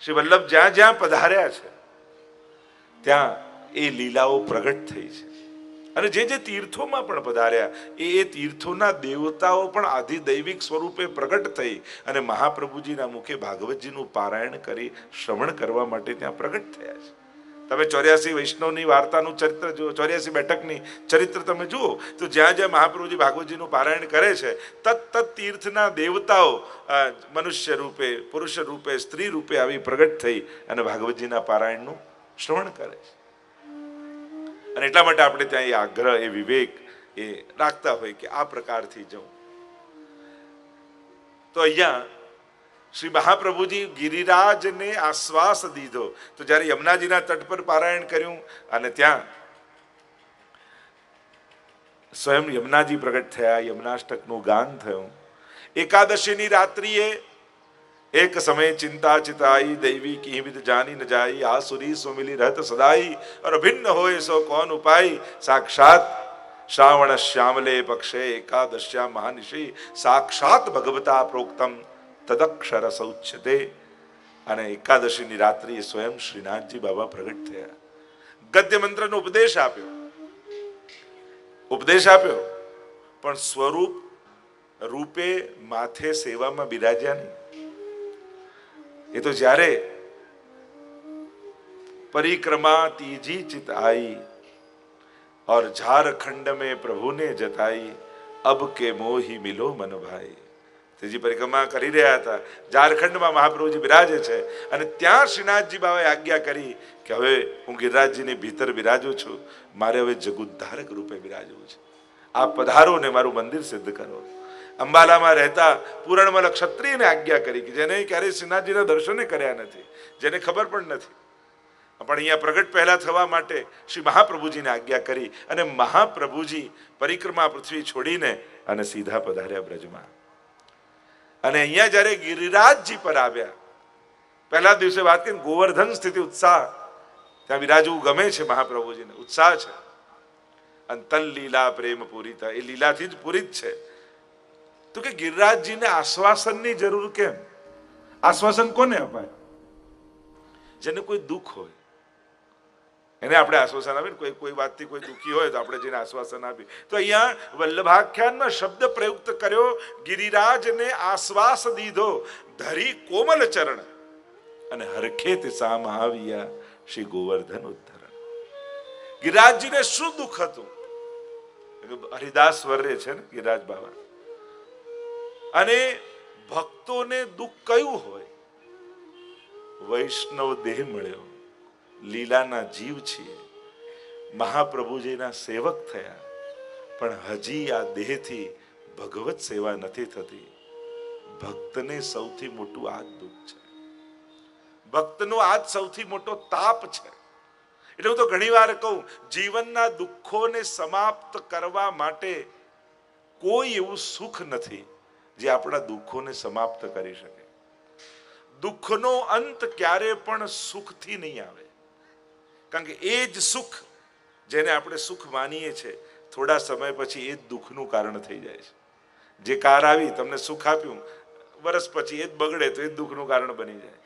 શ્રી વલ્લભ જ્યાં જ્યાં પધાર્યા છે ત્યાં એ લીલાઓ પ્રગટ થઈ છે. અને જે જે તીર્થોમાં પણ પધાર્યા એ તીર્થોના દેવતાઓ પણ આધિદૈવિક સ્વરૂપે પ્રગટ થઈ અને મહાપ્રભુજીના મુખે ભાગવતજીનું પારાયણ કરી શ્રવણ કરવા માટે ત્યાં પ્રગટ થયા છે. તમે 84 વૈષ્ણવની વાર્તાનું ચરિત્ર જુઓ, 84 બેઠકની ચરિત્ર તમે જુઓ તો જ્યાં જ્યાં મહાપ્રભુજી ભાગવતજીનું પારાયણ કરે છે તત તીર્થના દેવતાઓ મનુષ્ય રૂપે, પુરુષ રૂપે, સ્ત્રી રૂપે આવી પ્રગટ થઈ અને ભાગવતજીના પારાયણનું શ્રવણ કરે છે. અને એટલા માટે આપણે ત્યાં એ આગ્રહ, એ વિવેક એ રાખતા હોય કે આ પ્રકારથી જવું. તો અહીંયા શ્રી મહાપ્રભુજી ગિરિરાજને આશ્વાસ દીધો. તો જ્યારે યમુનાજીના તટ પર પારાયણ કર્યું અને ત્યાં સ્વયં યમુનાજી પ્રગટ થયા, યમુનાષ્ટકનું ગાન થયું. એકાદશીની રાત્રિએ એક સમય ચિંતા ચિતાઈ દૈવી કિંવિત જાની ન જાઈ આસુરી સુમિલી રહત સદાઈ और भिन्न होए सो कौन उपाय साक्षात श्रावण श्यामले पक्षे एकादश्या महानिशि साक्षात भगवता प्रोक्तम તદક્ષર સૌચ્યતે. અને એકાદશીની રાત્રિએ સ્વયં શ્રીનાથજી બાબા પ્રગટ થયા. ગદ્ય મંત્રનો ઉપદેશ આપ્યો પણ સ્વરૂપ રૂપે માથે સેવામાં બિરાજ્યા નહીં. એ તો જ્યારે પરિક્रमा तीजी चित आई और झारखंड में प्रभु ने जताई अब के मोही मिलो मन भाई. ત્રીજી પરિક્રમા કરી રહ્યા હતા, ઝારખંડમાં મહાપ્રભુજી બિરાજે છે અને ત્યાં શ્રીનાથજી બાબાએ આજ્ઞા કરી કે હવે હું ગિરિરાજજીની ભીતર બિરાજું છું, મારે હવે જગુદ્ધારક રૂપે બિરાજવું છે. આપ પધારો ને મારું મંદિર સિદ્ધ કરો. અંબાલામાં રહેતા પૂરણમલ ક્ષત્રિયને આજ્ઞા કરી કે જેને ક્યારેય શ્રીનાથજીના દર્શને કર્યા નથી, જેને ખબર પણ નથી, પણ અહીંયા પ્રગટ પહેલા થવા માટે શ્રી મહાપ્રભુજીને આજ્ઞા કરી અને મહાપ્રભુજી પરિક્રમા પૃથ્વી છોડીને અને સીધા પધાર્યા બ્રજમાં. અને અહીંયા જયારે ગિરિરાજજી પર આવ્યા, પહેલા દિવસે વાત કરી ગોવર્ધન સ્થિતિ ઉત્સાહ, ત્યાં બિરાજવું ગમે છે મહાપ્રભુજીને, ઉત્સાહ છે. અને તન લીલા પ્રેમ પૂરી થાય, એ લીલાથી જ પૂરી જ છે. તો કે ગિરિરાજજીને આશ્વાસનની જરૂર કેમ? આશ્વાસન કોને અપાય? જેને કોઈ દુઃખ હોય એને આપણે આશ્વાસન આપીએ. કોઈ વાતથી કોઈ દુઃખી હોય તો આપણે જેને આશ્વાસન આપીએ. તો અહીંયા વલ્લભાખ્યાનમાં શબ્દ પ્રયુક્ત કર્યો, ગિરિરાજને આશ્વાસ દીધો ધરી કોમલ ચરણ અને હરખેત સામ આવ્યા શ્રી ગોવર્ધન ઉદ્ધરણ. ગિરિરાજજીને શું દુઃખ હતું? હરિદાસ વર્ય છે ને ગિરિરાજ બાબા. અને ભક્તોને દુઃખ કયું હોય? વૈષ્ણવ દેહ મળ્યો, લીલાના જીવ છીએ, મહાપ્રભુજીના સેવક થયા, પણ હજી આ દેહથી ભગવત સેવા નથી થતી. ભક્તને સૌથી મોટું આ જ દુઃખ છે, ભક્તનો આ જ સૌથી મોટો તાપ છે. એટલે હું તો ઘણી વાર કહું, જીવનના દુઃખોને સમાપ્ત કરવા માટે કોઈ એવું સુખ નથી જે આપણા દુઃખોને સમાપ્ત કરી શકે. દુઃખનો અંત ક્યારે પણ સુખથી નહીં આવે, કારણ કે એ જ સુખ જેને આપણે સુખ માનીએ છીએ, થોડા સમય પછી એ જ દુઃખનું કારણ થઈ જાય છે. જે કાર આવી તમને સુખ આપ્યું, વર્ષ પછી એ જ બગડે તો એ જ દુઃખનું કારણ બની જાય.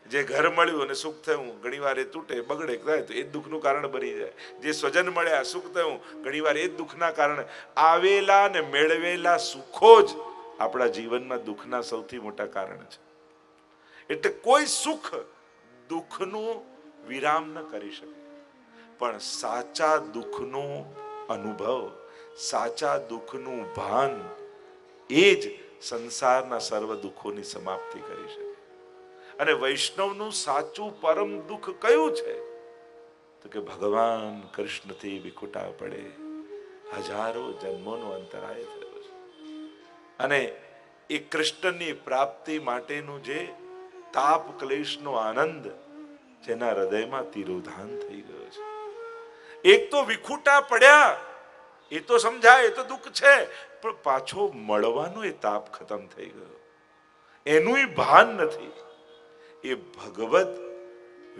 જે ઘર મળ્યું અને સુખ થયું, ઘણી વાર એ તૂટે બગડે થાય તો એ જ દુઃખનું કારણ બની જાય. જે સ્વજન મળ્યા સુખ થયું, ઘણી વાર એ જ દુઃખના કારણે. આવેલા ને મેળવેલા સુખો જ આપણા જીવનમાં દુઃખના સૌથી મોટા કારણ છે. એટલે કોઈ સુખ દુઃખનું વિરામ ન કરી શકે, પણ સાચા દુઃખનો અનુભવ, સાચા દુઃખનું ભાન એ જ સંસારના સર્વ દુઃખોની સમાપ્તિ કરી શકે. અને વૈષ્ણવનું સાચું પરમ દુઃખ કયું છે? તો કે ભગવાન કૃષ્ણથી વિખુટા પડે હજારો જન્મોનો અંતરાય થયો છે. અને એ કૃષ્ણની પ્રાપ્તિ માટેનું જે તાપ ક્લેશનો આનંદ જેના હૃદયમાં તિરોધાન થઈ ગયો છે. એક તો વિખુટા પડ્યા એ તો સમજાય, એ તો દુઃખ છે, પણ પાછો મળવાનો એ તાપ ખતમ થઈ ગયો, એનું ભાન નથી. એ ભગવત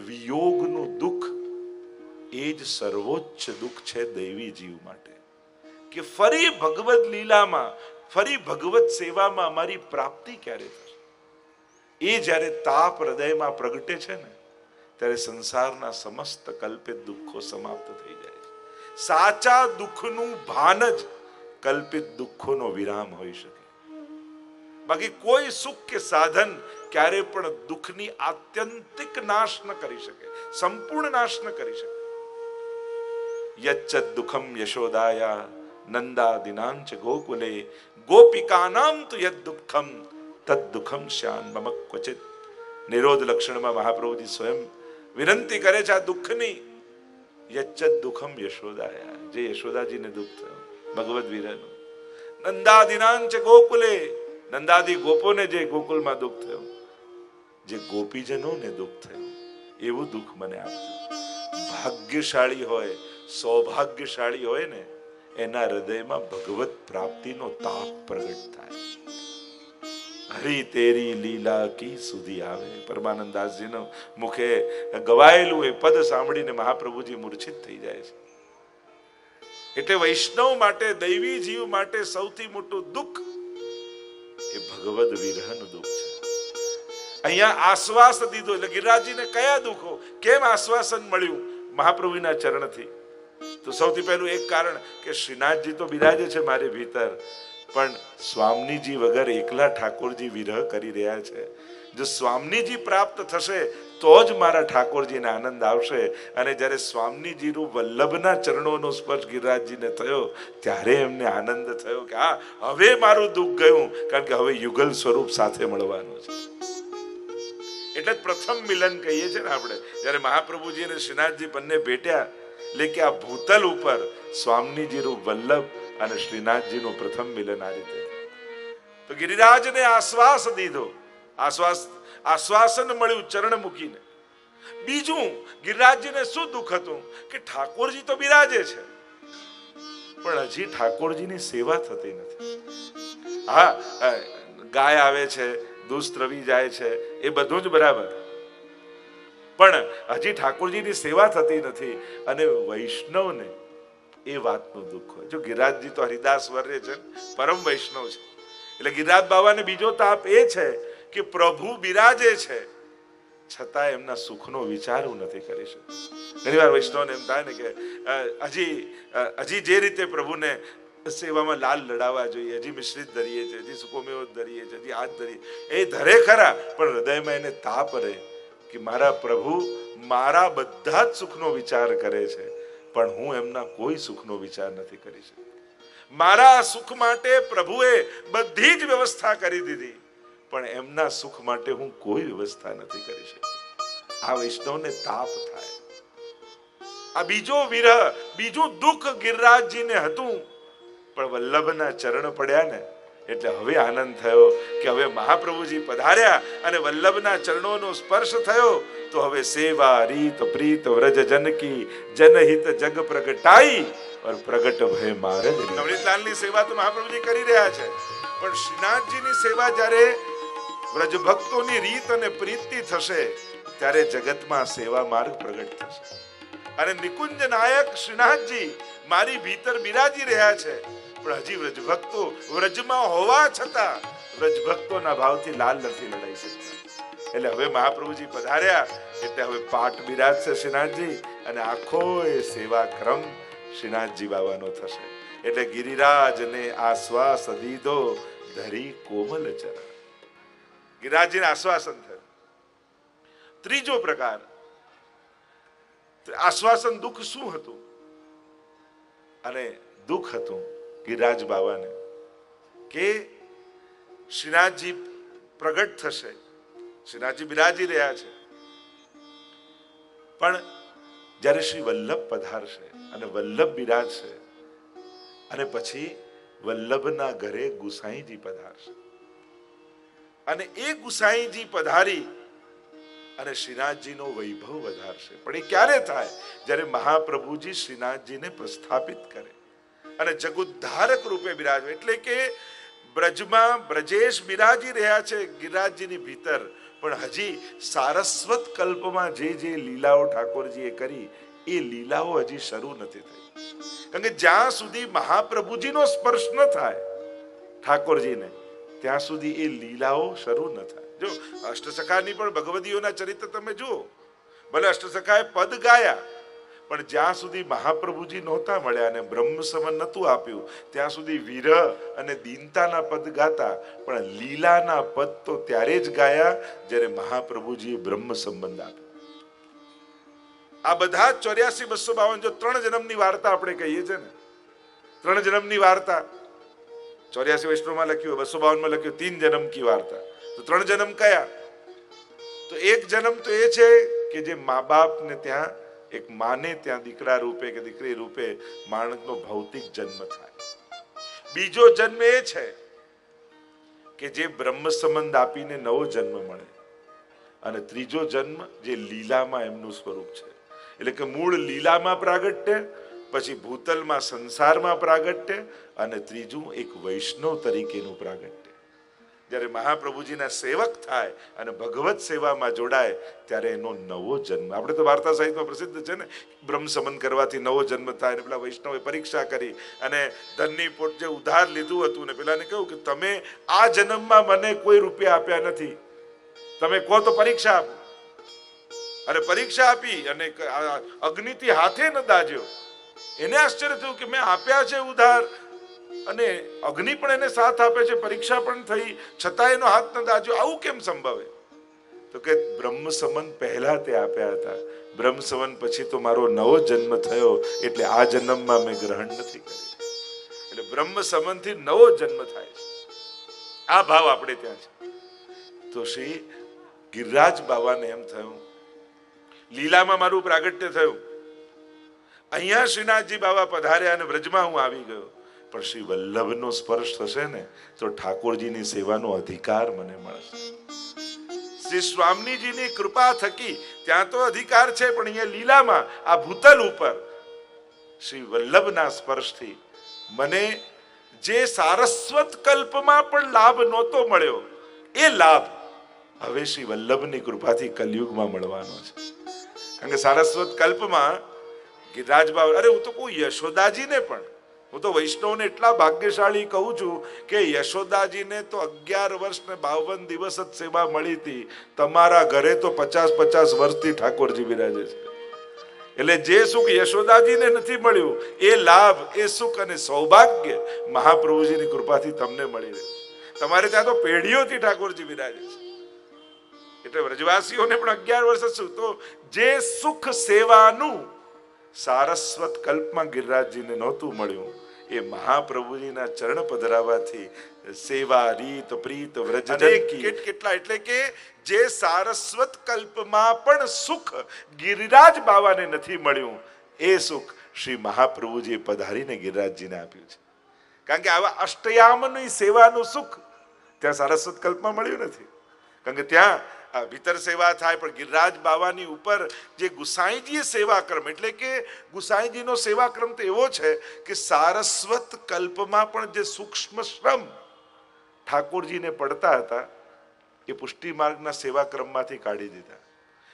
વિયોગનું દુઃખ એ જ સર્વોચ્ચ દુઃખ છે દૈવી જીવ માટે, કે ફરી ભગવત લીલામાં, ફરી ભગવત સેવામાં અમારી પ્રાપ્તિ ક્યારે થશે? એ જ્યારે તાપ હૃદયમાં પ્રગટે છે ને, ત્યારે સંસારના સમસ્ત કલ્પિત દુઃખો સમાપ્ત થઈ જાય છે. સાચા દુઃખનું ભાન જ કલ્પિત દુઃખોનો વિરામ હોઈ શકે. બાકી કોઈ સુખ કે સાધન ક્યારે પણ દુઃખની આત્યંતિક નાશ ન કરી શકે, સંપૂર્ણ નાશ ન કરી શકે. યચ્ચ દુઃખમ યશોદાયા નંદાદિનાંચ ગોકુલે ગોપિકાનામ તુ યદ દુઃખમ તદ દુઃખમ શ્યાન મમ ક્વચિત. નિરોધ લક્ષણમાં મહાપ્રભુજી સ્વયં વિનંતી કરે છે આ દુઃખની. યચ્ચ દુઃખમ યશોદાયા, જે યશોદાજીને દુઃખ થયું ભગવદ વિરહનું. નંદાદિનાંચ ગોકુલે, નંદાદી ગોપોને જે ગોકુલમાં દુઃખ થયું, જે ગોપીજનોને દુઃખ થયું, એવું દુઃખ મને આપજો. ભાગ્યશાળી હોય, સૌભાગ્યશાળી હોય ને, એના હૃદયમાં ભગવત પ્રાપ્તિનો તાપ પ્રગટ થાય. હરી તેરી લીલા કી સુધી આવે. પરમાનંદાસજીનો મુખે ગવાયેલું એ પદ સાંભળીને મહાપ્રભુજી મૂર્છિત થઈ જાય છે. એટલે વૈષ્ણવ માટે, દૈવી જીવ માટે સૌથી મોટું દુઃખ એ ભગવદ વિરહનું દુઃખ છે. અહીંયા આશ્વાસ દીધો એટલે ગિરિરાજજીને કયા દુઃખો, કેમ આશ્વાસન મળ્યું મહાપ્રભુના ચરણથી? તો સૌથી પહેલું એક કારણ કે શ્રીનાથજી તો બિરાજે છે મારી ભીતર, પણ સ્વામીજી વગર એકલા ઠાકોરજી વિરહ કરી રહ્યા છે. જો સ્વામીજી પ્રાપ્ત થશે તો જ મારા ઠાકોરજીને આનંદ આવશે. અને જ્યારે સ્વામીજીનું વલ્લભના ચરણોનો સ્પર્શ ગિરિરાજજીને થયો, ત્યારે એમને આનંદ થયો કે હા, હવે મારું દુઃખ ગયું, કારણ કે હવે યુગલ સ્વરૂપ સાથે મળવાનું છે. એટલે જ પ્રથમ મિલન કહીએ છીએ ને આપણે, જ્યારે મહાપ્રભુજી અને શ્રીનાથજી બંને ભેટ્યા, એટલે કે આ ભૂતલ ઉપર સ્વામીજીનું વલ્લભ અને શ્રીનાથજીનું પ્રથમ મિલન આ રીતે. તો ગિરિરાજને આશ્વાસ દીધો, આશ્વાસન મળ્યું ચરણ મૂકીને. બીજું, ગિરિરાજજીને શું દુઃખ હતું કે ઠાકોરજી તો બિરાજે છે, પણ હજી ઠાકોરજીની સેવા થતી નથી. હા, ગાય આવે છે, દૂધ રવી જાય છે, એ બધું જ બરાબર, પણ હજી ઠાકોરજીની સેવા થતી નથી. અને વૈષ્ણવને એ વાતનું દુઃખ હોય. જો ગિરિરાજજી તો હરિદાસ વર્ય છે, પરમ વૈષ્ણવ છે, એટલે ગિરિરાજ બાબાને બીજો તાપ એ છે કે પ્રભુ બિરાજે છે, છતાં એમના સુખનો વિચાર હું નથી કરી શકતો. ઘણી વાર વૈષ્ણવને એમ થાય ને કે હજી જે રીતે પ્રભુને સેવામાં લાલ લડાવવા જોઈએ, હજી મિશ્રિત ધરીએ છે, હજી સુકોમેવ ધરીએ છે, હજી હાથ ધરીએ, એ ધરે ખરા, પણ હૃદયમાં એને તાપ રહે કે મારા પ્રભુ મારા બધા જ સુખનો વિચાર કરે છે, પણ હું એમના કોઈ સુખનો વિચાર નથી કરી શકતો. મારા સુખ માટે પ્રભુએ બધી જ વ્યવસ્થા કરી દીધી, પણ એમના સુખ માટે હું કોઈ વ્યવસ્થા નથી કરી શકતો. આ વૈષ્ણવને તાપ થાય. આ બીજો વિરહ, બીજું દુઃખ ગિરિરાજજીને હતું, પણ વલ્લભના ચરણ પડ્યા ને, એટલે હવે આનંદ થયો કે હવે મહાપ્રભુજી પધાર્યા અને વલ્લભના ચરણોનો સ્પર્શ થયો, તો હવે સેવા રીત પ્રીત વ્રજ જન કી જનહિત જગ પ્રગટાઈ और પ્રગટ ભય મારે. નવનીતલાલની સેવા તો મહાપ્રભુજી કરી રહ્યા છે, પણ શ્રીનાથજીની સેવા જ્યારે વ્રજ ભક્તોની રીત અને પ્રીતિ થશે, ત્યારે જગતમાં સેવા માર્ગ પ્રગટ થશે. અને નિકુંજ નાયક શ્રીનાથજી મારી ભીતર બિરાજી રહ્યા છે, પણ હજી વ્રજભક્તો વ્રજમાં હોવા છતાં વ્રજભક્તોના ભાવથી લાલ નથી લડાઈ શકતા. એટલે હવે મહાપ્રભુજી પધાર્યા, એટલે હવે પાઠ બિરાજશે શ્રીનાથજી, અને આખો એ સેવા ક્રમ શ્રીનાથજી બાવાનો થશે. એટલે ગિરિરાજને આશ્વાસ દીધો ધરી કોમલ ચરણ. ગિરિરાજજીને આશ્વાસન થયું. ત્રીજો પ્રકાર, આશ્વાસન દુઃખ શું હતું? અને દુઃખ હતું ગિરિરાજ બાબાને કે શ્રીનાથજી પ્રગટ થશે, શ્રીનાથજી બિરાજી રહ્યા છે, પણ જ્યારે શ્રી વલ્લભ પધારશે અને વલ્લભ બિરાજશે, અને પછી વલ્લભના ઘરે ગુસાઈજી પધારશે, અને એ ગુસાઈજી પધારી અને શ્રીનાથજીનો વૈભવ વધારશે. પણ એ ક્યારે થાય? જ્યારે મહાપ્રભુજી શ્રીનાથજીને પ્રસ્થાપિત કરે અને જગુદ્ધારક રૂપે બિરાજવે. એટલે કે બ્રજમાં બ્રજેશ બિરાજી રહ્યા છે ગિરિરાજજીની ભીતર, પણ હજી સારસ્વત કલ્પમાં જે લીલાઓ ઠાકોરજીએ કરી, એ લીલાઓ હજી શરૂ નથી થઈ. કારણ કે જ્યાં સુધી મહાપ્રભુજીનો સ્પર્શ ન થાય ઠાકોરજીને, ત્યાં સુધી એ લીલાઓ શરૂ ન થાય. જો અષ્ટસખાની પણ ભગવદીઓના ચરિત્ર તમે જુઓ, ભલે અષ્ટસખાએ પદ ગાયા, પણ જ્યાં સુધી મહાપ્રભુજી નહોતા મળ્યા અને બ્રહ્મ સમન નહોતું આપ્યું ત્યાં સુધી વિરહ અને દીનતાના પદ ગાતા, પણ લીલાના પદ તો ત્યારે જ ગાયા જ્યારે મહાપ્રભુજીએ બ્રહ્મ સંબંધ આપ્યો. આ બધા 84 252 જો 3 જન્મની વાર્તા આપણે કહીએ છીએ ને, 3 જન્મની વાર્તા 84 વૈષ્ણવમાં લખ્યું, 252 લખ્યું 3 જન્મ કી વાર્તા. તો 3 જન્મ કયા? તો એક જન્મ તો એ છે કે જે મા બાપ ને ત્યાં એક માને ત્યાં દીકરા રૂપે કે દીકરી રૂપે માણસનો ભૌતિક જન્મ થાય. બીજો જન્મ એ છે કે જે બ્રહ્મ સંબંધ આપીને નવો જન્મ મળે. અને ત્રીજો જન્મ જે લીલામાં એમનું સ્વરૂપ છે, એટલે કે મૂળ લીલામાં પ્રાગટ્ય, પછી ભૂતલમાં સંસારમાં પ્રાગટ્ય, અને ત્રીજું એક વૈષ્ણવ તરીકેનું પ્રાગટ્ય. જ્યારે મહાપ્રભુજીના સેવક થાય અને ભગવત સેવામાં જોડાય ત્યારે એનો નવો જન્મ. આપણે તો વાર્તા સાહિત્યમાં પ્રસિદ્ધ છે ને, બ્રહ્મ સમન કરવાથી નવો જન્મ થાય. ને પેલા વૈષ્ણવે પરીક્ષા કરી અને ધનની પોટ જે ઉધાર લીધું હતું ને પેલાને કહ્યું કે તમે આ જન્મમાં મને કોઈ રૂપિયા આપ્યા નથી, તમે કહો તો પરીક્ષા આપો. અને પરીક્ષા આપી અને અગ્નિથી હાથે ન દાજ્યો. એને આશ્ચર્ય થયું કે મેં આપ્યા છે ઉધાર અને અગ્નિ પણ એને સાથ આપે છે, પરીક્ષા પણ થઈ, છતાં એનો હાથ ન દાજ્યો, આવું કેમ સંભવે? તો કે બ્રહ્મ સમન પહેલા તે આપ્યા હતા, બ્રહ્મ સમન પછી તો મારો નવો જન્મ થયો એટલે આ જન્મમાં મેં ગ્રહણ નથી કર્યું. એટલે બ્રહ્મ સમન થી નવો જન્મ થાય છે. આ ભાવ આપણે ત્યાં છે. તો શ્રી ગિરિરાજ બાવાને એમ થયું, લીલામાં મારું પ્રાગટ્ય થયું, અહીંયા શ્રીનાથજી બાવા પધાર્યા અને વ્રજમાં હું આવી ગયો, પણ શ્રી વલ્લભનો સ્પર્શ થશે ને તો ઠાકોરજીની સેવાનો અધિકાર મને મળશે. શ્રી સ્વામીજીની કૃપા થકી ત્યાં તો અધિકાર છે, પણ અહીંયા લીલામાં આ ભૂતલ ઉપર શ્રી વલ્લભના સ્પર્શથી મને જે સારસ્વત કલ્પમાં પણ લાભ નહોતો મળ્યો એ લાભ હવે શ્રી વલ્લભની કૃપાથી કલયુગમાં મળવાનો છે. કારણ કે સારસ્વત કલ્પમાં ગિરિરાજ બાવા, અરે હું તો કહું યશોદાજીને પણ, હું તો વૈષ્ણવને એટલા ભાગ્યશાળી કહું છું કે યશોદાજીને તો 11 વર્ષ ને 52 દિવસ જ સેવા મળી હતી. તમારા ઘરે તો 50 વર્ષથી ઠાકોરજી બિરાજે છે. એટલે જે સુખ યશોદાજીને નથી મળ્યું એ લાભ, એ સુખ અને સૌભાગ્ય મહાપ્રભુજીની કૃપાથી તમને મળી રહ્યું. તમારે ત્યાં તો પેઢીઓથી ઠાકોરજી બિરાજે છે. એટલે વ્રજવાસીઓને પણ 11 વર્ષ શું, તો જે સુખ સેવાનું સારસ્વત કલ્પમાં ગિરિરાજજીને નહોતું મળ્યું એ મહાપ્રભુજીના ચરણ પધરાવાથી સેવા રીત પ્રીત વ્રજ કેટલા, એટલે કે જે સારસ્વત કલ્પમાં પણ સુખ ગિરિરાજ બાવાને નથી મળ્યું એ સુખ શ્રી મહાપ્રભુજીએ પધારીને ગિરિરાજજીને આપ્યું છે. કારણ કે આવા અષ્ટયામની સેવાનું સુખ ત્યાં સારસ્વત કલ્પમાં મળ્યું નથી. કારણ કે ત્યાં ભીતર સેવા થાય, પણ ગિરિરાજ બાવાની ઉપર જે ગુસાઈજીએ સેવા ક્રમ, એટલે કે ગુસાઈજીનો સેવા ક્રમ તો એવો છે કે સારસ્વત કલ્પમાં પણ જે સૂક્ષ્મ શ્રમ ઠાકોરજીને પડતા હતા એ પુષ્ટિ માર્ગના સેવા ક્રમમાંથી કાઢી દીધા.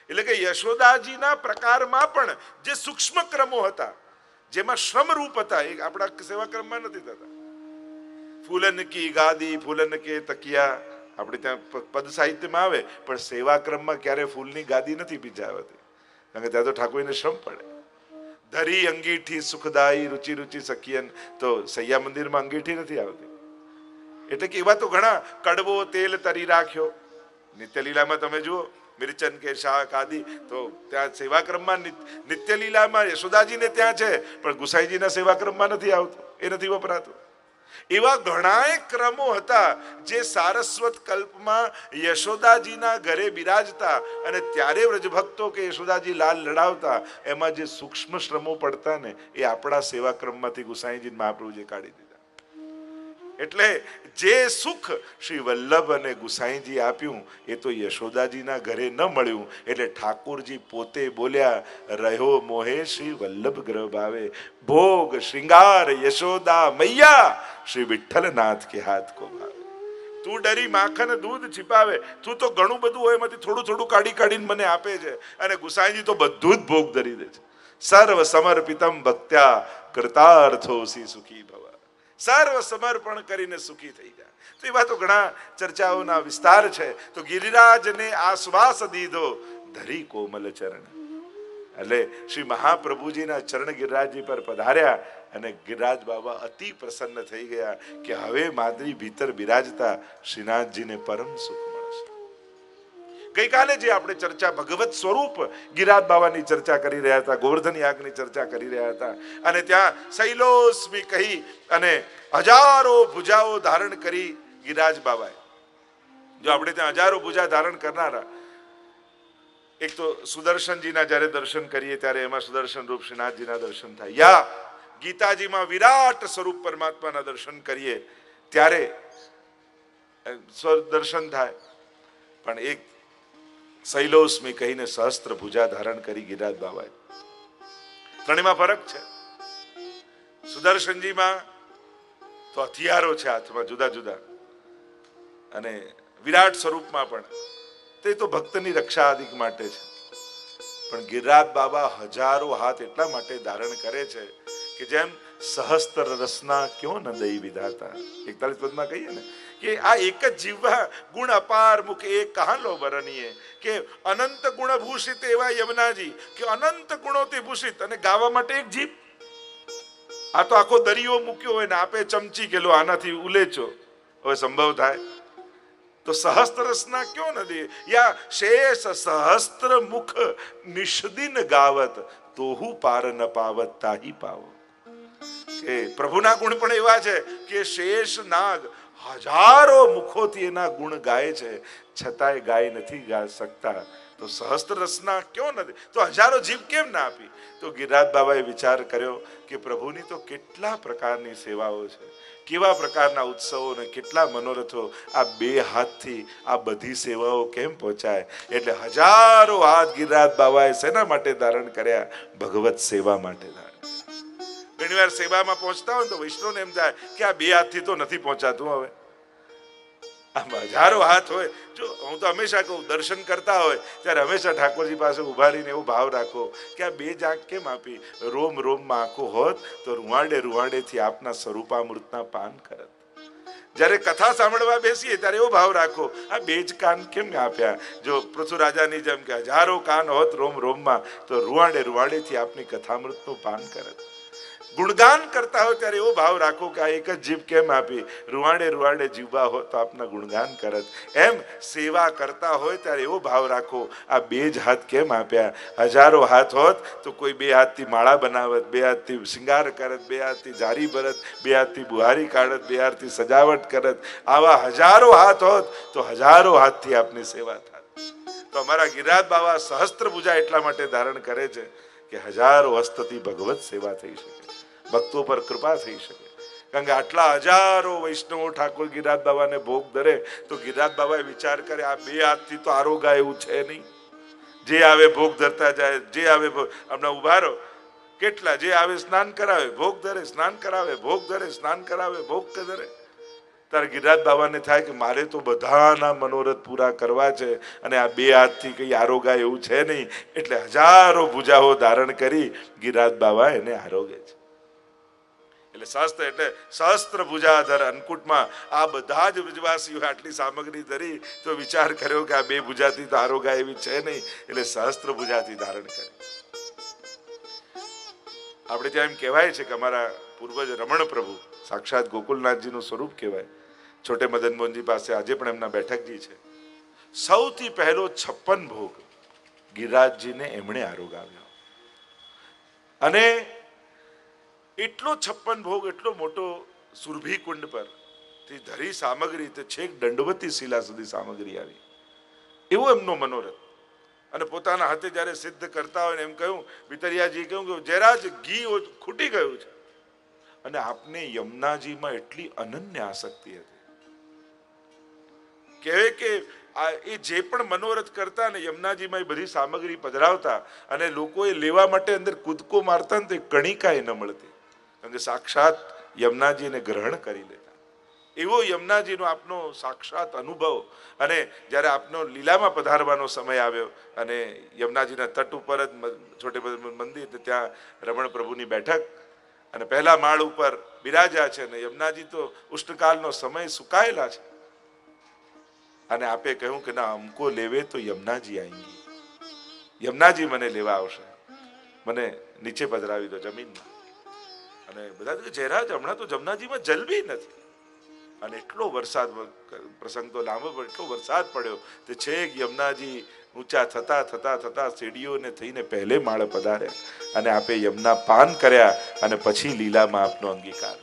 એટલે કે યશોદાજીના પ્રકારમાં પણ જે સૂક્ષ્મ ક્રમો હતા જેમાં શ્રમ રૂપ હતા એ આપણા સેવા ક્રમમાં નથી થતા. ફૂલન કી ગાદી, ફૂલન કે તકિયા આપણે ત્યાં પદ સાહિત્યમાં આવે, પણ સેવા ક્રમમાં ક્યારે ફૂલની ગાદી નથી બીજાવતી. કારણ કે ત્યાં તો ઠાકોરજીને શ્રમ પડે. ધરી અંગીઠી સુખદાયી રુચિ રુચિ સખિયન, તો સૈયા મંદિરમાં અંગીઠી નથી આવતી. એટલે કે એવા તો ઘણા કડવો તેલ તરી રાખ્યો, નિત્યલીલામાં તમે જુઓ મિર્ચન કે શાક આદિ, તો ત્યાં સેવા ક્રમમાં નિત્યલીલામાં યશોદાજીને ત્યાં છે, પણ ગુસાઈજીના સેવા ક્રમમાં નથી આવતું, એ નથી વપરાતું. એવા ઘણા ક્રમો હતા જે સારસ્વત કલ્પમાં યશોદાજીના ઘરે બિરાજતા અને ત્યારે વ્રજભક્તો કે યશોદાજી લાલ લડાવતા, એમાં જે સૂક્ષ્મ શ્રમો પડતા ને એ આપણા સેવા ક્રમમાંથી ગુસાઈજી મહાપ્રભુજી કાઢી દીધા. એટલે જે સુખ શ્રી વલ્લભ અને ગુસાઈજી આપ્યું એ તો યશોદાજીના ઘરે ન મળ્યું. એટલે ઠાકોરજી પોતે બોલ્યા, રહ્યો મોહે શ્રી વલ્લભ ગ્રહ ભાવે, ભોગ શ્રૃંગાર યશોદા મૈયા, શ્રી વિઠ્ઠલનાથ કે હાથ કો ભાવે. તું ડરી માખન દૂધ छिपावे, તું તો ઘણું બધું હોય એમાંથી થોડું થોડું કાઢી કાઢીને મને આપે છે, અને ગુસાઈજી તો બધું જ ભોગ ધરી દે છે. સર્વ સમર્પિતમ ભક્ત્યા કૃતાર્થોસી સુખી ભવ. સર્વ સમર્પણ કરીને સુખી થઈ જા. તો એવા તો ઘણા ચર્ચાઓના વિસ્તાર છે. તો ગિરિરાજને આશ્વાસ દીધો ધરી કોમલ ચરણ. એટલે શ્રી મહાપ્રભુજીના ચરણ ગિરિરાજજી પર પધાર્યા અને ગિરિરાજ બાબા અતિ પ્રસન્ન થઈ ગયા કે હવે માદરી ભીતર બિરાજતા શ્રીનાથજીને પરમ સુખ મળશે. ગઈકાલે જે આપણે ચર્ચા ભગવત સ્વરૂપ ગિરિરાજ બાબાની ચર્ચા કરી રહ્યા હતા, ગોવર્ધન યાગની ચર્ચા કરી રહ્યા હતા, અને ત્યાં શૈલોસ્મી કહી અને હજારો ભુજાઓ ધારણ કરી ગિરિરાજ બાબાએ. જો આપણે ત્યાં હજારો ભુજા ધારણ કરનારા, એક તો સુદર્શનજીના જ્યારે દર્શન કરીએ ત્યારે એમાં સુદર્શન રૂપ શ્રીનાથજીના દર્શન થાય, યા ગીતાજીમાં વિરાટ સ્વરૂપ પરમાત્માના દર્શન કરીએ ત્યારે દર્શન થાય. પણ એક શૈલોસ્મી કહીને સહસ્ત્ર ભુજા ધારણ કરી ગિરિરાજ બાબાએ. ત્રણેયમાં ફરક છે. સુદર્શનજીમાં તો હથિયારો છે હાથમાં જુદા જુદા, અને વિરાટ સ્વરૂપમાં પણ તે તો ભક્તની રક્ષા આદિ માટે છે. પણ ગિરિરાજ બાબા હજારો હાથ એટલા માટે ધારણ કરે છે કે જેમ સહસ્ત્ર રસના ક્યો ન દઈ વિધાતા, 41 પદમાં કહીએ ને કે આ એક જ જીવવા ગુણ અપાર મુખ એક કહાં લો વર્ણીએ, કે અનંત ગુણ ભૂષિત એવા યમુનાજી કે અનંત ગુણોથી ભૂષિત, અને ગાવા માટે એક જીભ. આ તો આખો દરિયો મૂક્યો હોય ને આપે ચમચી કે લો આનાથી ઉલેચો, હવે સંભવ થાય? તો સહસ્ત્ર રસના ક્યો નથી, યા શેષ સહસ્ત્ર મુખ નિષદિન ગાવત તોહુ પાર ન પાવત તાહી પાવો. કે પ્રભુના ગુણ પણ એવા છે કે શેષ નાગ હજારો મુખોથી એના ગુણ ગાય છે, છતાંય ગાય નથી ગાઈ શકતા. તો સહસ્ત્ર રસના ક્યો નથી, તો હજારો જીભ કેમ ના આપી? તો ગિરિરાજ બાબાએ વિચાર કર્યો કે પ્રભુની તો કેટલા પ્રકારની સેવાઓ છે, કેવા પ્રકારના ઉત્સવો ને કેટલા મનોરથો, આ બે હાથથી આ બધી સેવાઓ કેમ પહોંચાય? એટલે હજારો હાથ ગિરિરાજ બાબાએ શેના માટે ધારણ કર્યા? ભગવત સેવા માટે ધારણ. ઘણી વાર સેવામાં પહોંચતા હોય તો વૈષ્ણવને એમ થાય કે આ બે હાથથી તો નથી પહોંચાતું. હવે આમ હજારો હાથ હોય. જો હું તો હંમેશા કહું, દર્શન કરતા હોય ત્યારે હંમેશા ઠાકોરજી પાસે ઉભા રહીને એવો ભાવ રાખો કે આ બે જ આંખ કેમ આપી? રોમ રોમમાં આંખો હોત તો રૂવાડે રૂવાડેથી આપના સ્વરૂપામૃતના પાન કરત. જ્યારે કથા સાંભળવા બેસીએ ત્યારે એવો ભાવ રાખો, આ બે જ કાન કેમ આપ્યા? જો પૃથ્વીરાજાની જેમ કે હજારો કાન હોત રોમ રોમમાં તો રૂવાડે રૂવાડેથી આપની કથામૃતનું પાન કરત. ગુણગાન કરતા હોય ત્યારે એવો ભાવ રાખો કે આ એક જ જીભ કેમ આપી? રૂવાડે રૂવાડે જીવવા હોત તો આપના ગુણગાન કરત. એમ સેવા કરતા હોય ત્યારે એવો ભાવ રાખો, આ બે જ હાથ કેમ આપ્યા? હજારો હાથ હોત તો કોઈ બે હાથથી માળા બનાવત, બે હાથથી શિંગાર કરત, બે હાથથી જારી ભરત, બે હાથથી બુહારી કાઢત, બે હાથથી સજાવટ કરત. આવા હજારો હાથ હોત તો હજારો હાથથી આપની સેવા થાત. તો અમારા ગિરિરાજ બાબા સહસ્ત્ર ભુજા એટલા માટે ધારણ કરે છે કે હજારો હસ્તથી ભગવત સેવા થઈ શકે, ભક્તો પર કૃપા થઈ શકે. કારણ કે આટલા હજારો વૈષ્ણવો ઠાકોર ગિરિરાજ બાબાને ભોગ ધરે તો ગિરિરાજ બાબાએ વિચાર કરે આ બે હાથથી તો આરોગાય એવું છે નહીં. જે આવે ભોગ ધરતા જાય, જે આવે હમણાં ઉભા રહો, કેટલા જે આવે સ્નાન કરાવે ભોગ ધરે, સ્નાન કરાવે ભોગ ધરે, સ્નાન કરાવે ભોગ ધરે. ત્યારે ગિરિરાજ બાબાને થાય કે મારે તો બધાના મનોરથ પૂરા કરવા છે અને આ બે હાથથી કઈ આરોગાય એવું છે નહીં. એટલે હજારો ભુજાઓ ધારણ કરી ગિરિરાજ બાબા એને આરોગે છે. એટલે શાસ્ત્ર એટલે સહસ્ત્ર ભુજાધર. અન્નકૂટમાં આ બધા જ વ્રજવાસીઓ આટલી સામગ્રી ધરી તો વિચાર કર્યો કે આ બે ભુજાથી તો આરોગાય એવી છે નહીં, એટલે સહસ્ત્ર ભુજાથી ધારણ કરી. આપણે ત્યાં એમ કહેવાય છે કે અમારા પૂર્વજ રમણ પ્રભુ સાક્ષાત ગોકુલનાથજીનું સ્વરૂપ કહેવાય. છોટે મદન મોહનજી પાસે આજે પણ એમના બેઠકજી છે. સૌથી પહેલો 56 ભોગ ગિરિરાજજીને એમણે આરોગાવ્યો, અને એટલો 56 ભોગ એટલો મોટો સુરભી કુંડ પર થી ધરી સામગ્રી તે છેક દંડવતી શિલા સુધી સામગ્રી આવી, એવો એમનો મનોરથ. અને પોતાના હાથે જ્યારે સિદ્ધ કરતા હોય ને એમ કહ્યું, વિતરિયાજી કહ્યું કે જરા જ ઘી ખૂટી ગયું છે, અને આપને યમુનાજીમાં એટલી અનન્ય આસક્તિ હતી કહેવાય કે એ જે પણ મનોરથ કરતા ને યમુનાજીમાં એ બધી સામગ્રી પધરાવતા અને લોકો એ લેવા માટે અંદર કૂદકો મારતા ને તો કણિકા ન મળતી, કારણ કે સાક્ષાત યમુનાજીને ગ્રહણ કરી લેતા. એવો યમુનાજીનો આપનો સાક્ષાત અનુભવ. અને જ્યારે આપનો લીલામાં પધારવાનો સમય આવ્યો અને યમુનાજીના તટ ઉપર જ છોટે મંદિર, ત્યાં રમણ પ્રભુની બેઠક, અને પહેલા માળ ઉપર બિરાજ્યા છે અને યમુનાજી તો ઉષ્ણકાલનો સમય સુકાયેલા છે. અને આપે કહ્યું કે ના, અમકો લેવે તો યમુનાજી આएंगी, યમુનાજી મને લેવા આવશે, મને નીચે પધરાવી દો જમીનમાં. અને બધા જયરાજ હમણાં તો જમનાજીમાં જલ બી નથી. અને એટલો વરસાદ, પ્રસંગ તો લાંબો પણ એટલો વરસાદ પડ્યો તે છેક યમુનાજી ઊંચા થતા થતા થતા સીડીઓને થઈને પહેલે માળે પધાર્યા અને આપે યમુના પાન કર્યા અને પછી લીલામાં આપનો અંગીકાર.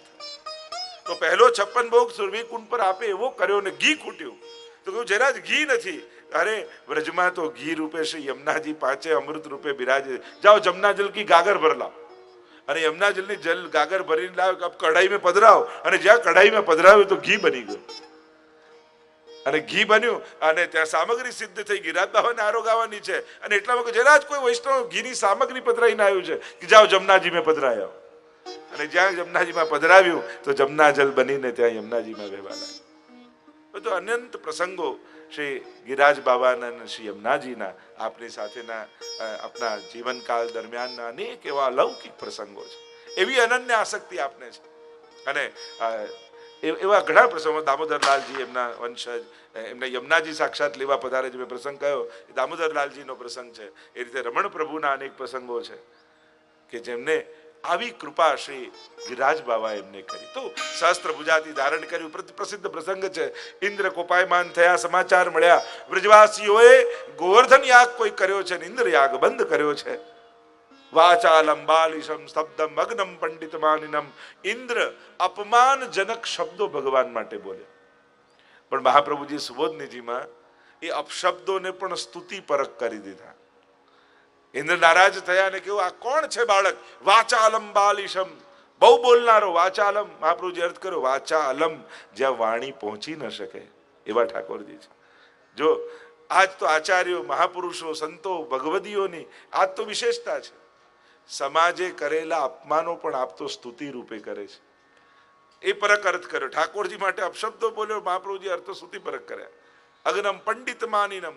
તો પહેલો 56 ભોગ સુરભી કુંડ પર આપે એવો કર્યો ને ઘી ખૂટ્યું. તો કહ્યું જયરાજ ઘી નથી. અરે વ્રજમાં તો ઘી રૂપે શ્રી યમુનાજી પાંચે અમૃત રૂપે બિરાજે, જાઓ જમના જલ કી ગાગર ભર લાओ. અને યમુના જલની જલ ગાગર ભરીને લાવ, કઢાઈ में પધરાવો. અને જ્યાં કઢાઈ में પધરાવ્યું તો ઘી બની ગયું. અને ઘી બન્યું અને ત્યાં સામગ્રી સિદ્ધ થઈ. ગિરિરાજ બાબાને આરોગાવાની છે અને એટલામાં જયરાજ કોઈ વૈષ્ણવ ઘીની સામગ્રી પધરાઈને આવ્યું છે કે જાઓ જમનાજી में પધરાયો. અને જ્યાં જમનાજીમાં પધરાવ્યું તો જમના જલ બનીને ત્યાં યમુનાજીમાં વહેવા લાગ્યું. તો અનંત પ્રસંગો શ્રી ગિરિરાજ બાબાના અને શ્રી યમુનાજીના આપની સાથેના આપના જીવનકાળ દરમિયાનના અનેક એવા અલૌકિક પ્રસંગો છે. એવી અનન્ય આસક્તિ આપને છે. અને એવા ઘણા પ્રસંગો, દામોદરલાલજી એમના વંશજ, એમને યમુનાજી સાક્ષાત લેવા પધારે છે. મેં પ્રસંગ કયો એ દામોદરલાલજીનો પ્રસંગ છે. એ રીતે રમણ પ્રભુના અનેક પ્રસંગો છે કે જેમને આવી કૃપા શ્રી ગિરિરાજ બાબા એમને કરી. તો સહસ્ત્ર ભુજાથી ધારણ કર્યું. પ્રસિદ્ધ પ્રસંગ છે. ઇન્દ્ર કોપાયમાન થયા, સમાચાર મળ્યા વ્રજવાસીઓએ ગોવર્ધન યાગ કોઈ કર્યો છે, ઇન્દ્ર યાગ બંધ કર્યો છે. વાચાલમ બાલિશમ સ્તબ્ધમ અગ્નમ પંડિત માનિનમ. ઇન્દ્ર અપમાનજનક શબ્દો ભગવાન માટે બોલે, પણ મહાપ્રભુજી સુબોધનીજીમાં એ અપશબ્દોને પણ સ્તુતિ પરક કરી દીધા. ઇન્દ્ર નારાજ થયા અને કેવું, આ કોણ છે બાળક? વાચાલમ બાલિશમ, બહુ બોલનારો. વાચાલમ મહાપ્રભુજી અર્થ કર્યો વાચાલમ, જ્યાં વાણી પહોંચી ન શકે એવા ઠાકોરજી છે. જો આજ તો આચાર્યો, મહાપુરુષો, સંતો, ભગવદીઓની આજ તો વિશેષતા છે. સમાજે કરેલા અપમાનો પણ આપ તો સ્તુતિ રૂપે કરે છે. એ પરક અર્થ કર્યો. ઠાકોરજી માટે અપશબ્દો બોલ્યો, મહાપ્રભુજી અર્થો સ્તુતિ પરક કર્યા. અગ્નમ પંડિત માનિનમ,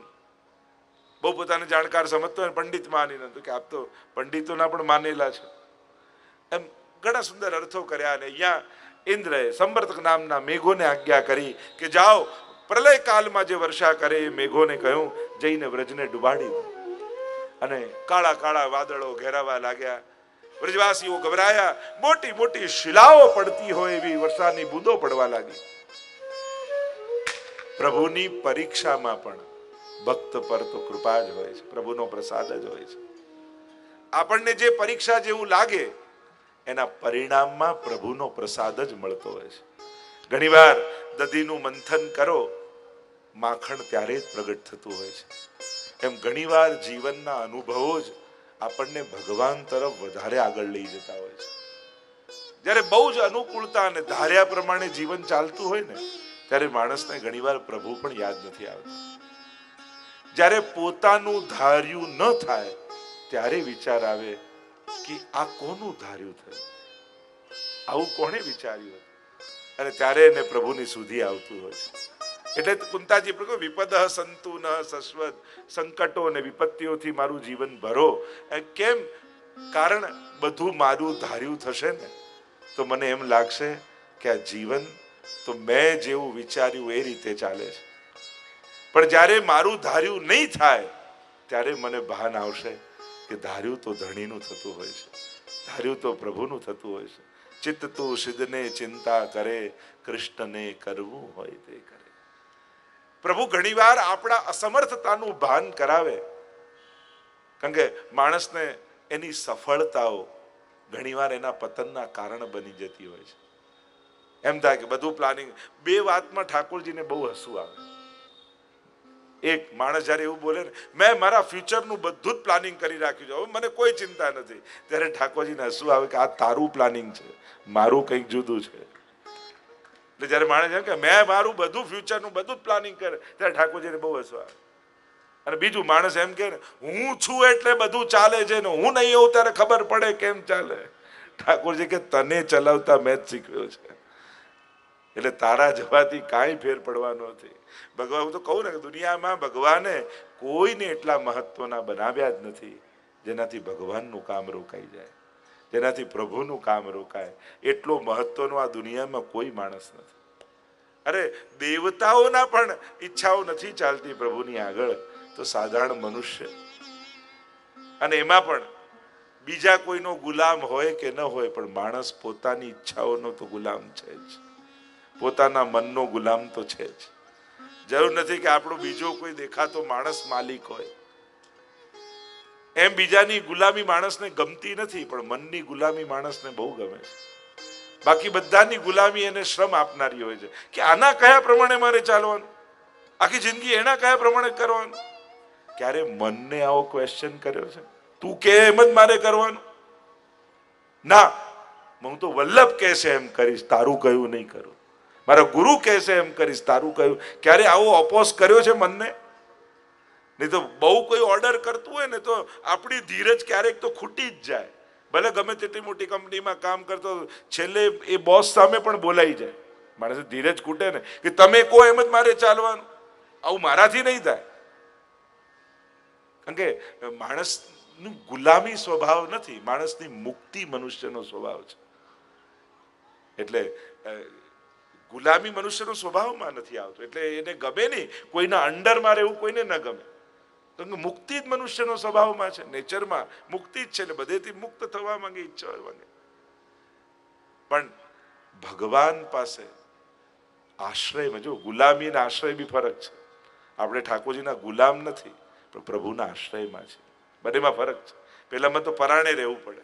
બહુ પોતાને જાણકાર સમજતો હોય પંડિત માનીને, તો કે આપ તો પંડિતોના પણ માનેલા છે. એમ ઘણા સુંદર અર્થો કર્યા. અને અહીંયા ઇન્દ્રએ સંવર્તક નામના મેઘોને આજ્ઞા કરી કે જાઓ પ્રલય કાળમાં જે વર્ષા કરે એ મેઘોને કહ્યું જઈને વ્રજને ડુબાડી દો. અને કાળા કાળા વાદળો ઘેરાવા લાગ્યા. વ્રજવાસીઓ ગભરાયા. મોટી મોટી શિલાઓ પડતી હોય એવી વરસાદની બૂંદો પડવા લાગી. પ્રભુની પરીક્ષામાં પણ ભક્ત પર તો કૃપા જ હોય છે, પ્રભુનો પ્રસાદ જ હોય છે. આપણને જે પરીક્ષા જેવું લાગે એના પરિણામમાં પ્રભુનો પ્રસાદ જ મળતો હોય છે. ઘણીવાર દધીનું મંથન કરો, માખણ ત્યારે જ પ્રગટ થતું હોય છે. એમ ઘણીવાર જીવનના અનુભવો જ આપણને ભગવાન તરફ વધારે આગળ લઈ જતા હોય છે. જ્યારે બહુ જ અનુકૂળતા અને ધાર્યા પ્રમાણે જીવન ચાલતું હોય ને, ત્યારે માણસને ઘણીવાર પ્રભુ પણ યાદ નથી આવતા. જ્યારે પોતાનું ધાર્યું ન થાય ત્યારે વિચાર આવે કે આ કોનું ધાર્યું થયું, આવું કોણે વિચાર્યું? અને ત્યારે એને પ્રભુની સુધી આવતું હોય છે. એટલે કુંતાજી પ્રભુ વિપદ સંતુ ન સસ્વદ, સંકટો અને વિપત્તિઓથી મારું જીવન ભરો. કેમ? કારણ બધું મારું ધાર્યું થશે ને તો મને એમ લાગશે કે આ જીવન તો મેં જેવું વિચાર્યું એ રીતે ચાલે છે. પણ જ્યારે મારું ધાર્યું નહીં થાય ત્યારે મને ભાન આવશે કે ધાર્યું તો ધણીનું થતું હોય છે, ધાર્યું તો પ્રભુનું થતું હોય છે. ચિત્ત તું સિદ્ધને ચિંતા કરે, કૃષ્ણને કરવું હોય તે કરે. પ્રભુ ઘણીવાર આપણા અસમર્થતાનું ભાન કરાવે. કારણ કે માણસને એની સફળતાઓ ઘણીવાર એના પતનના કારણ બની જતી હોય છે. એમ થાય કે બધું પ્લાનિંગ. બે વાતમાં ઠાકોરજીને બહુ હસવું આવે. એક માણસ જયારે એવું બોલે ને, મેં મારા ફ્યુચરનું બધું જ પ્લાનિંગ કરી રાખ્યું છે, હવે મને કોઈ ચિંતા નથી, ત્યારે ઠાકોરજીને હસવું આવે કે આ તારું પ્લાનિંગ છે, મારું કંઈક જુદું છે. એટલે જયારે માણસ એમ કે મેં મારું બધું ફ્યુચરનું બધું જ પ્લાનિંગ કરે, ત્યારે ઠાકોરજીને બહુ હસવું આવે. અને બીજું માણસ એમ કે હું છું એટલે બધું ચાલે છે ને હું નહીં હોઉં ત્યારે ખબર પડે કેમ ચાલે. ઠાકોરજી કે તને ચલાવતા મેં જ શીખવ્યો છે, એટલે તારા જવાથી કાંઈ ફેર પડવાનો નથી. ભગવાન, હું તો કહું ને કે દુનિયામાં ભગવાને કોઈને એટલા મહત્વના બનાવ્યા જ નથી જેનાથી ભગવાનનું કામ રોકાઈ જાય. જેનાથી પ્રભુનું કામ રોકાય. એટલો મહત્વનો આ દુનિયામાં કોઈ માણસ નથી. અરે દેવતાઓના પણ ઈચ્છાઓ નથી ચાલતી પ્રભુની આગળ, તો સાધારણ મનુષ્ય, અને એમાં પણ બીજા કોઈનો ગુલામ હોય કે ન હોય, પણ માણસ પોતાની ઈચ્છાઓનો તો ગુલામ છે જ, પોતાના મનનો ગુલામ તો છે જ. જરૂર નથી કે આપણો બીજો કોઈ દેખાતો માણસ માલિક હોય. એમ બીજાની ગુલામી માણસને ગમતી નથી, પણ મનની ગુલામી માણસને બહુ ગમે છે. બાકી બધાની ગુલામી એને શ્રમ આપનારી હોય છે કે આના કયા પ્રમાણે મારે ચાલવાનું, આખી જિંદગી એના કયા પ્રમાણે કરવાનું. ક્યારે મનને આવો ક્વેશ્ચન કર્યો છે? તું કે એમ જ મારે કરવાનું? ના, હું તો વલ્લભ કહેશે એમ કરીશ, તારું કહ્યું નહીં કરું. મારા ગુરુ કહેશે એમ કરીશ, તારું કહ્યું. ક્યારે આવો અપોઝ કર્યો છે મનને? નહીં તો બહુ કોઈ ઓર્ડર કરતું હોય ને તો આપણી ધીરજ ક્યારેક તો ખૂટી જ જાય. ભલે ગમે તેટલી મોટી કંપનીમાં કામ કરતો, છેલ્લે એ બોસ સામે પણ બોલાઈ જાય. માણસ ધીરજ ખૂટે ને કે તમે કહો એમ જ મારે ચાલવાનું, આવું મારાથી નહીં થાય. કારણ કે માણસનું ગુલામી સ્વભાવ નથી, માણસની મુક્તિ મનુષ્યનો સ્વભાવ છે. એટલે ગુલામી મનુષ્યનો સ્વભાવમાં નથી આવતો, એટલે એને ગમે નહીં કોઈના અંડરમાં રહેવું, કોઈને ન ગમે. તો મુક્તિ જ મનુષ્યનો સ્વભાવમાં છે, નેચરમાં મુક્તિ જ છે. એટલે બધેથી મુક્ત થવા માંગે, ઈચ્છા માંગે. પણ ભગવાન પાસે આશ્રયમાં, જો ગુલામી અને આશ્રય બી ફરક છે. આપણે ઠાકોરજીના ગુલામ નથી, પણ પ્રભુના આશ્રયમાં છે. બંનેમાં ફરક છે. પેલામાં તો પરાણે રહેવું પડે,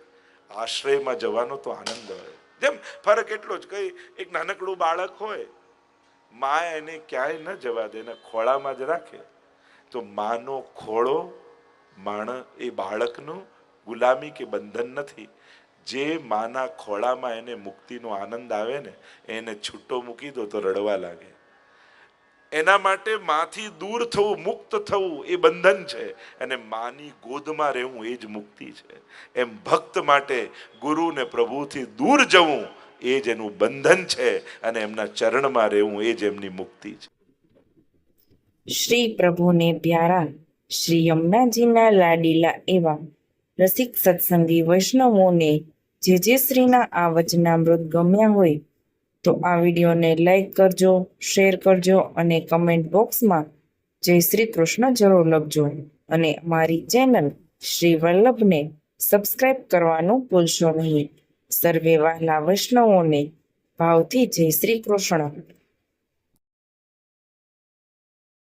આશ્રયમાં જવાનો તો આનંદ હોય. જેમ ફરક એટલો જ, કઈ એક નાનકડું બાળક હોય, મા એને ક્યાંય ન જવા દે, એના ખોળામાં જ રાખે, તો માનો ખોળો એ બાળકનું ગુલામી કે બંધન નથી. જે માના ખોળામાં એને મુક્તિનો આનંદ આવે ને, એને છૂટો મૂકી દો તો રડવા લાગે. એના માટે માથી દૂર થવું, મુક્ત થવું એ બંધન છે, અને માની ગોદમાં રહેવું એ જ મુક્તિ છે. એમ ભક્ત માટે ગુરુ ને પ્રભુથી દૂર જવું એ જ એનું બંધન છે, અને એમના ચરણમાં રહેવું એ જ એમની મુક્તિ છે. શ્રી પ્રભુને પ્યારા શ્રી યમુનાજીના લાડીલા એવા રસિક સત્સંગી વૈષ્ણવોને જે શ્રીના આ વચનામૃત ગમ્યા હોય તો આ વિડીયોને લાઈક કરજો, શેર કરજો અને કમેન્ટ બોક્સમાં જય શ્રી કૃષ્ણ જરૂર લખજો. અને અમારી ચેનલ શ્રી વલ્લભને સબસ્ક્રાઈબ કરવાનું ભૂલશો નહીં. સર્વે વહાલા વૈષ્ણવોને ભાવથી જય શ્રી કૃષ્ણ.